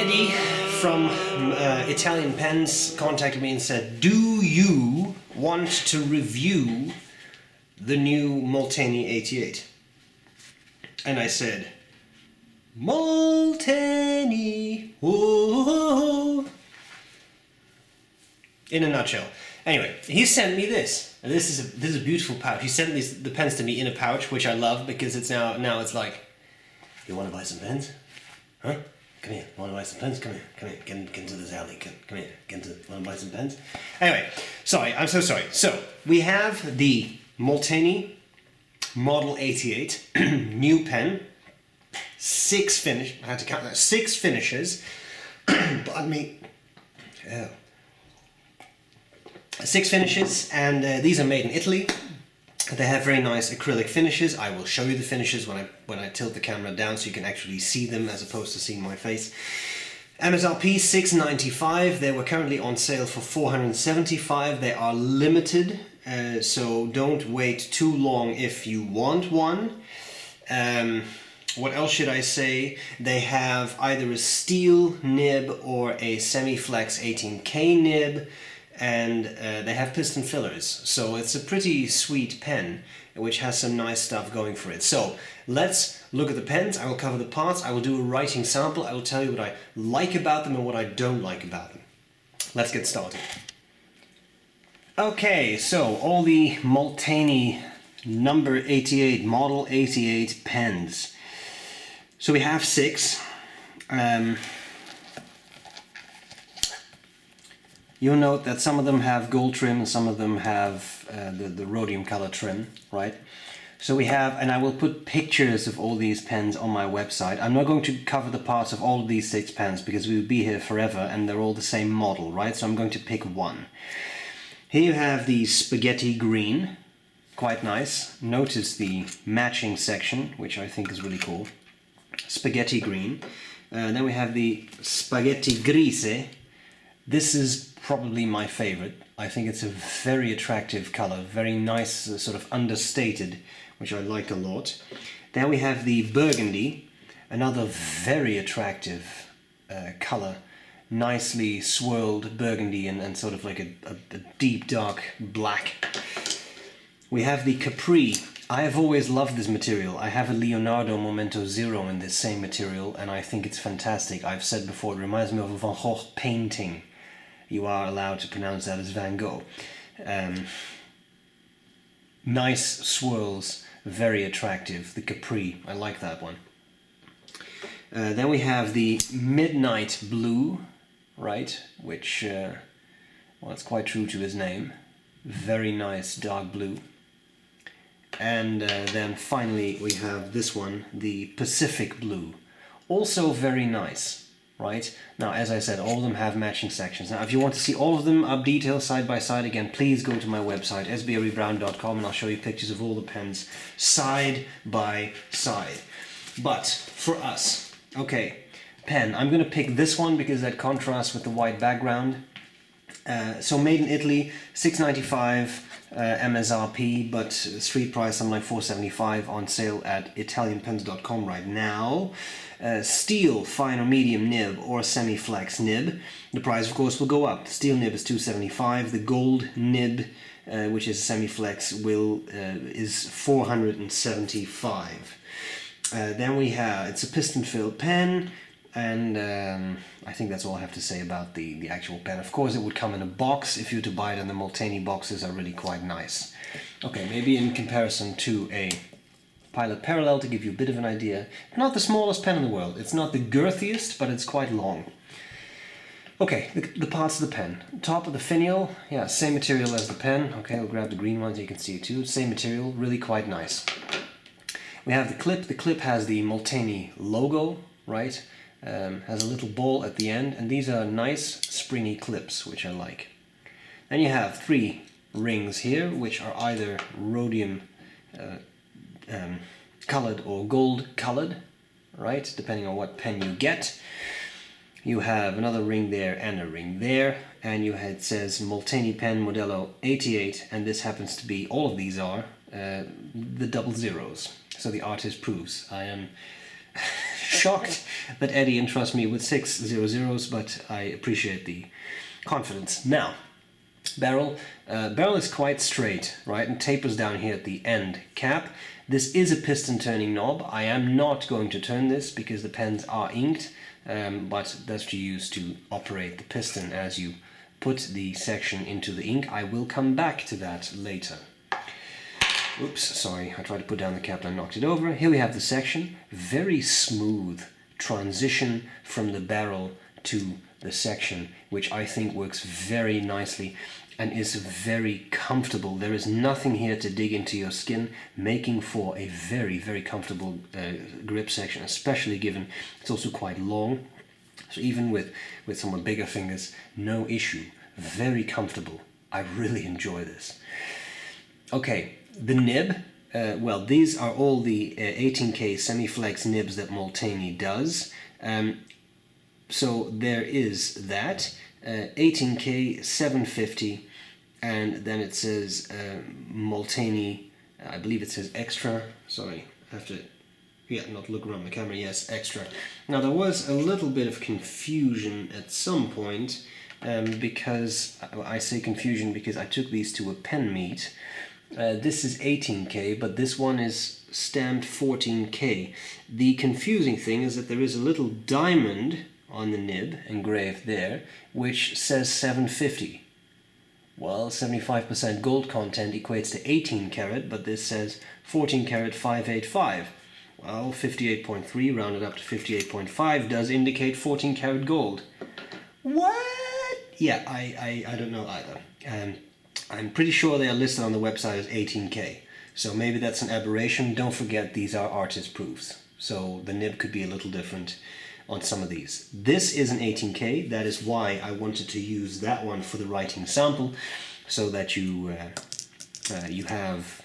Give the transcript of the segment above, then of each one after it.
Eddie from Italian Pens contacted me and said, do you want to review the new Molteni 88? And I said, Molteni, oh, in a nutshell. Anyway, he sent me this. And this is a beautiful pouch. He sent the pens to me in a pouch, which I love because it's now it's like, you want to buy some pens? Huh? Come here. Want to buy some pens? Come here. Come here. Get into this alley. Come here. Want to buy some pens? Anyway, sorry. I'm so sorry. So we have the Molteni Model 88 new pen. 6 finish. I had to count that. 6 finishes. Pardon me. Yeah. 6 finishes, and these are made in Italy. They have very nice acrylic finishes. I will show you the finishes when I tilt the camera down so you can actually see them as opposed to seeing my face. MSRP $6.95. They were currently on sale for $475. They are limited, so don't wait too long if you want one. What else should I say? They have either a steel nib or a semi-flex 18K nib. And they have piston fillers, so it's a pretty sweet pen which has some nice stuff going for it. So let's look at the pens. I will cover the parts, I will do a writing sample, I will tell you what I like about them and what I don't like about them. Let's get started. Okay, so all the Molteni number 88, model 88 pens. So we have 6. You'll note that some of them have gold trim and some of them have the rhodium color trim, right? So we have, and I will put pictures of all these pens on my website. I'm not going to cover the parts of all of these 6 pens because we would be here forever and they're all the same model, right? So I'm going to pick one. Here you have the spaghetti green, quite nice. Notice the matching section, which I think is really cool. Spaghetti green. Then we have the spaghetti grise. This is probably my favorite. I think it's a very attractive color, very nice, sort of understated, which I like a lot. Then we have the burgundy, another very attractive color, nicely swirled burgundy and sort of like a deep dark black. We have the Capri. I have always loved this material. I have a Leonardo Momento Zero in this same material and I think it's fantastic. I've said before, it reminds me of a Van Gogh painting. You are allowed to pronounce that as Van Gogh. Nice swirls, very attractive. The Capri, I like that one. Then we have the Midnight Blue, right? Which, well, it's quite true to his name. Very nice dark blue. And then finally we have this one, the Pacific Blue. Also very nice. Right, now as I said, all of them have matching sections. Now if you want to see all of them up detailed side by side, again, please go to my website sbrebrown.com and I'll show you pictures of all the pens side by side. But for us, okay, pen, I'm going to pick this one because that contrasts with the white background. So made in Italy, $6.95 MSRP, but street price something like $4.75, on sale at italianpens.com right now. Steel fine or medium nib or semi-flex nib. The price of course will go up. The steel nib is $2.75. The gold nib, which is semi-flex, is $475. Then we have, it's a piston-filled pen. And I think that's all I have to say about the actual pen. Of course it would come in a box if you were to buy it, and the Molteni boxes are really quite nice. Okay, maybe in comparison to a Pilot Parallel, to give you a bit of an idea. Not the smallest pen in the world. It's not the girthiest, but it's quite long. Okay, the parts of the pen. Top of the finial, yeah, same material as the pen. Okay, I'll grab the green one so you can see it too. Same material, really quite nice. We have the clip. The clip has the Molteni logo, right? Has a little ball at the end, and these are nice springy clips, which I like. Then you have 3 rings here, which are either rhodium colored or gold colored, right, depending on what pen you get. You have another ring there and a ring there, and it says Molteni Pen Modelo 88, and this happens to be, all of these are the double zeros. So the artist proves I am shocked that Eddie entrusts me with 6 00s, but I appreciate the confidence. Now, barrel is quite straight, right, and tapers down here at the end cap. This is a piston turning knob. I am not going to turn this because the pens are inked, but that's to use to operate the piston as you put the section into the ink. I will come back to that later. Oops, sorry, I tried to put down the cap and I knocked it over. Here we have the section. Very smooth transition from the barrel to the section, which I think works very nicely and is very comfortable. There is nothing here to dig into your skin, making for a very, very comfortable grip section, especially given it's also quite long. So even with somewhat bigger fingers, no issue. Very comfortable. I really enjoy this. Okay, the nib. Well, these are all the 18K semi-flex nibs that Molteni does. So there is that. 18K 750, and then it says Molteni, I believe it says extra. Sorry, I have to, not look around the camera. Yes, extra. Now there was a little bit of confusion at some point, because I say confusion because I took these to a pen meet. This is 18K, but this one is stamped 14K. The confusing thing is that there is a little diamond on the nib engraved there, which says 750. Well, 75% gold content equates to 18 karat, but this says 14 karat 585. Well, 58.3 rounded up to 58.5 does indicate 14 karat gold. What? Yeah, I don't know either. I'm pretty sure they are listed on the website as 18K. So maybe that's an aberration. Don't forget, these are artist proofs. So the nib could be a little different on some of these. This is an 18K. That is why I wanted to use that one for the writing sample, so that you have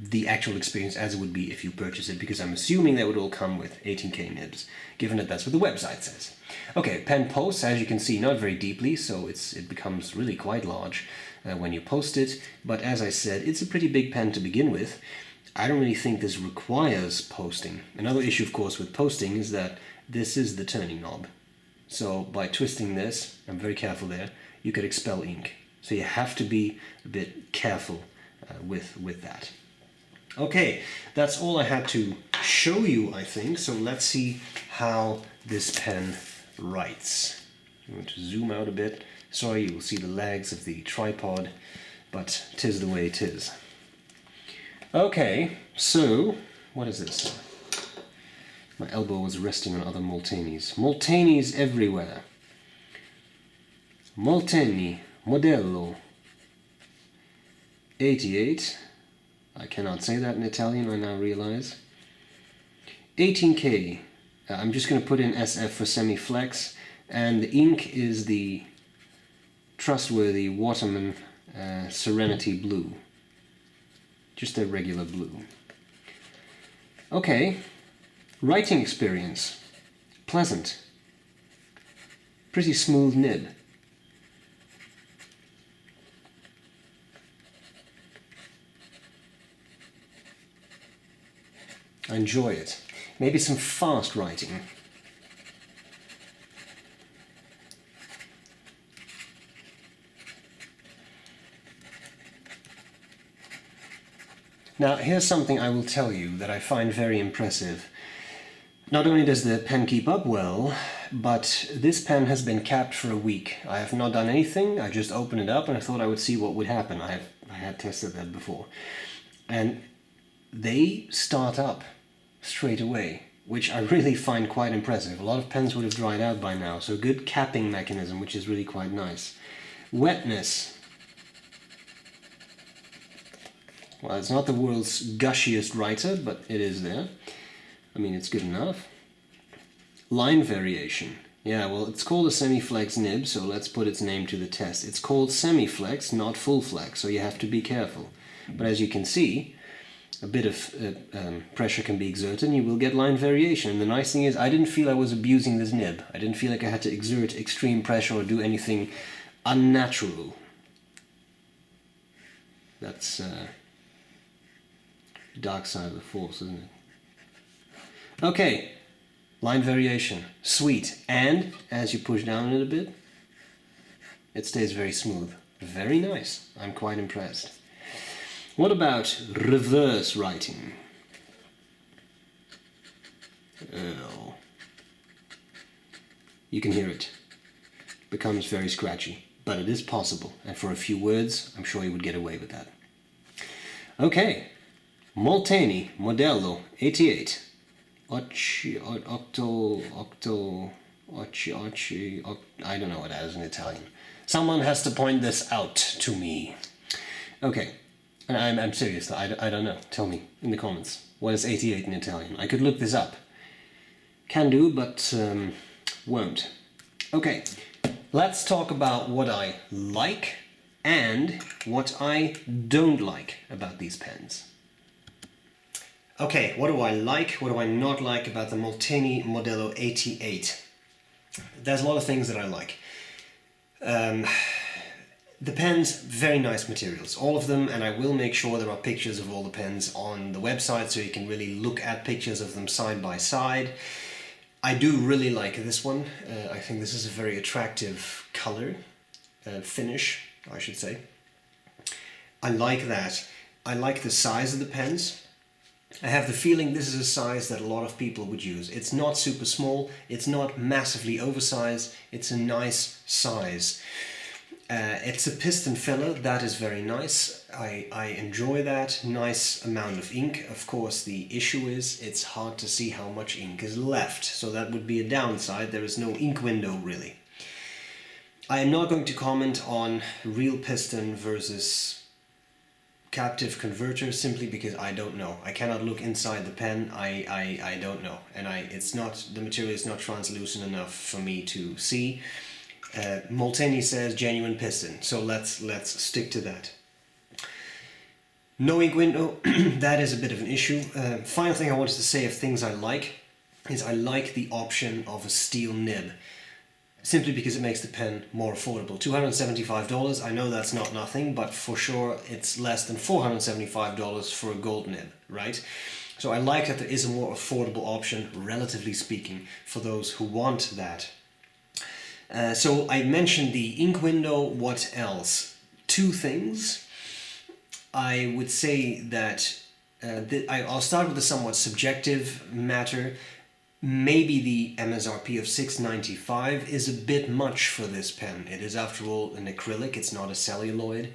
the actual experience as it would be if you purchase it, because I'm assuming that would all come with 18K nibs, given that that's what the website says. Okay, pen posts, as you can see, not very deeply, so it becomes really quite large when you post it, but as I said, it's a pretty big pen to begin with. I don't really think this requires posting. Another issue, of course, with posting is that this is the turning knob. So by twisting this, I'm very careful there, you could expel ink. So you have to be a bit careful with that. Okay, that's all I had to show you, I think. So let's see how this pen writes. I'm going to zoom out a bit. Sorry, you will see the legs of the tripod, but 'tis the way it is. Okay, so what is this? My elbow was resting on other Moltenis. Moltenis everywhere. Molteni Modelo 88. I cannot say that in Italian, I now realize. 18K. I'm just going to put in SF for semi-flex. And the ink is the trustworthy Waterman Serenity Blue. Just a regular blue. Okay. Writing experience. Pleasant. Pretty smooth nib. I enjoy it. Maybe some fast writing. Now, here's something I will tell you that I find very impressive. Not only does the pen keep up well, but this pen has been capped for a week. I have not done anything, I just opened it up and I thought I would see what would happen. I had tested that before. And they start up straight away, which I really find quite impressive. A lot of pens would have dried out by now, so good capping mechanism, which is really quite nice. Wetness. Well, it's not the world's gushiest writer, but it is there. I mean, it's good enough. Line variation. Yeah, well, it's called a semi-flex nib, so let's put its name to the test. It's called semi-flex, not full flex, so you have to be careful. But as you can see, a bit of pressure can be exerted and you will get line variation. And the nice thing is, I didn't feel I was abusing this nib. I didn't feel like I had to exert extreme pressure or do anything unnatural. That's dark side of the force, isn't it? Okay, Line variation, sweet. And as you push down a little bit, it stays very smooth. Very nice. I'm quite impressed. What about reverse writing? Oh. You can hear it. Becomes very scratchy, but it is possible. And for a few words, I'm sure you would get away with that. Okay. Molteni Modelo 88. I don't know what that is in Italian. Someone has to point this out to me. Okay, and I'm serious. I don't know. Tell me in the comments. What is 88 in Italian? I could look this up. Can do, but won't. Okay, let's talk about what I like and what I don't like about these pens. Okay, what do I like, what do I not like about the Molteni Modelo 88? There's a lot of things that I like. The pens, very nice materials, all of them, and I will make sure there are pictures of all the pens on the website so you can really look at pictures of them side by side. I do really like this one. I think this is a very attractive color, finish, I should say. I like that. I like the size of the pens. I have the feeling this is a size that a lot of people would use. It's not super small, it's not massively oversized, it's a nice size. It's a piston filler, that is very nice. I enjoy that. Nice amount of ink. Of course, the issue is it's hard to see how much ink is left, so that would be a downside. There is no ink window really. I am not going to comment on real piston versus captive converter simply because I don't know. I cannot look inside the pen. I don't know, and the material is not translucent enough for me to see. Molteni says genuine piston, so let's stick to that. No ink window, that is a bit of an issue. Final thing I wanted to say of things I like is I like the option of a steel nib. Simply because it makes the pen more affordable. $275, I know that's not nothing, but for sure it's less than $475 for a gold nib, right? So I like that there is a more affordable option, relatively speaking, for those who want that. So I mentioned the ink window, what else? Two things. I would say that I'll start with a somewhat subjective matter. Maybe the MSRP of $6.95 is a bit much for this pen. It is, after all, an acrylic, it's not a celluloid.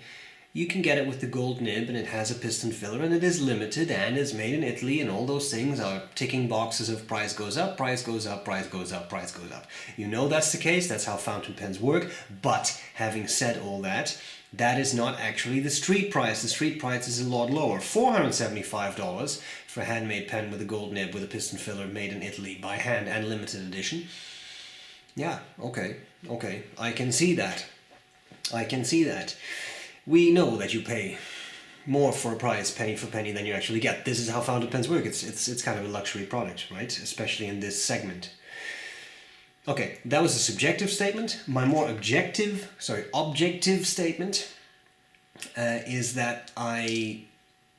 You can get it with the gold nib, and it has a piston filler, and it is limited, and is made in Italy, and all those things are ticking boxes of price goes up, price goes up, price goes up, price goes up. You know that's the case, that's how fountain pens work, but having said all that, that is not actually the street price. The street price is a lot lower. $475 for a handmade pen with a gold nib with a piston filler made in Italy by hand and limited edition. Yeah, okay, I can see that. I can see that. We know that you pay more for a price, penny for penny, than you actually get. This is how fountain pens work. It's kind of a luxury product, right? Especially in this segment. Okay, that was a subjective statement. My more objective statement is that I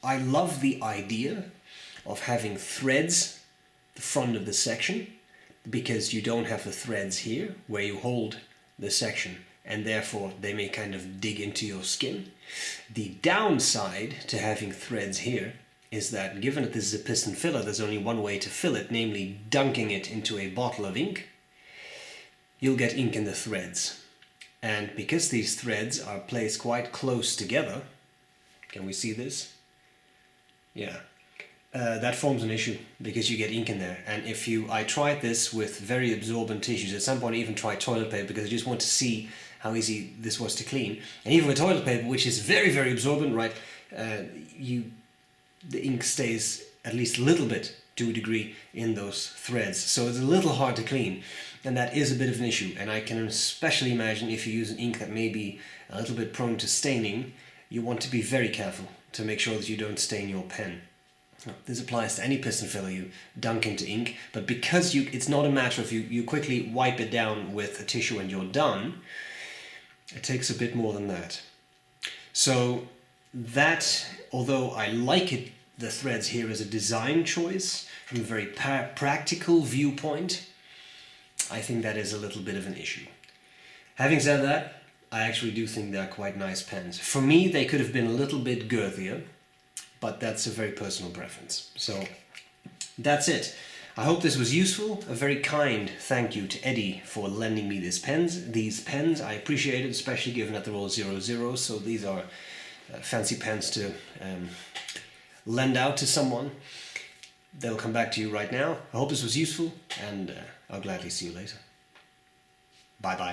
love the idea of having threads the front of the section, because you don't have the threads here where you hold the section, and therefore they may kind of dig into your skin. The downside to having threads here is that, given that this is a piston filler, there's only one way to fill it, namely dunking it into a bottle of ink. You'll get ink in the threads. And because these threads are placed quite close together, can we see this? Yeah. That forms an issue because you get ink in there. And I tried this with very absorbent tissues. At some point I even tried toilet paper because I just want to see how easy this was to clean. And even with toilet paper, which is very, very absorbent, right, the ink stays at least a little bit, to a degree, in those threads. So it's a little hard to clean. And that is a bit of an issue. And I can especially imagine if you use an ink that may be a little bit prone to staining, you want to be very careful to make sure that you don't stain your pen. This applies to any piston filler you dunk into ink, but because it's not a matter of you quickly wipe it down with a tissue and you're done, it takes a bit more than that. So that, although I like it the threads here as a design choice, from a very practical viewpoint, I think that is a little bit of an issue. Having said that, I actually do think they're quite nice pens. For me, they could have been a little bit girthier, but that's a very personal preference. So that's it. I hope this was useful. A very kind thank you to Eddie for lending me these pens. I appreciate it, especially given that they're all 00s, so these are fancy pens to lend out to someone. They'll come back to you right now. I hope this was useful, and I'll gladly see you later. Bye bye.